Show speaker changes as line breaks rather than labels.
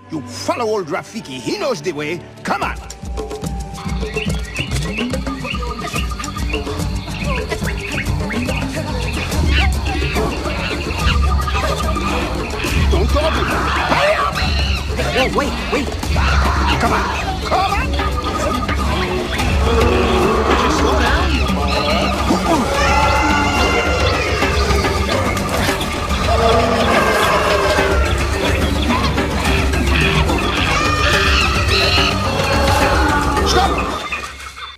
You follow old Rafiki. He knows the way. Come on. Don't go. Hurry up!
Wait.
Come on.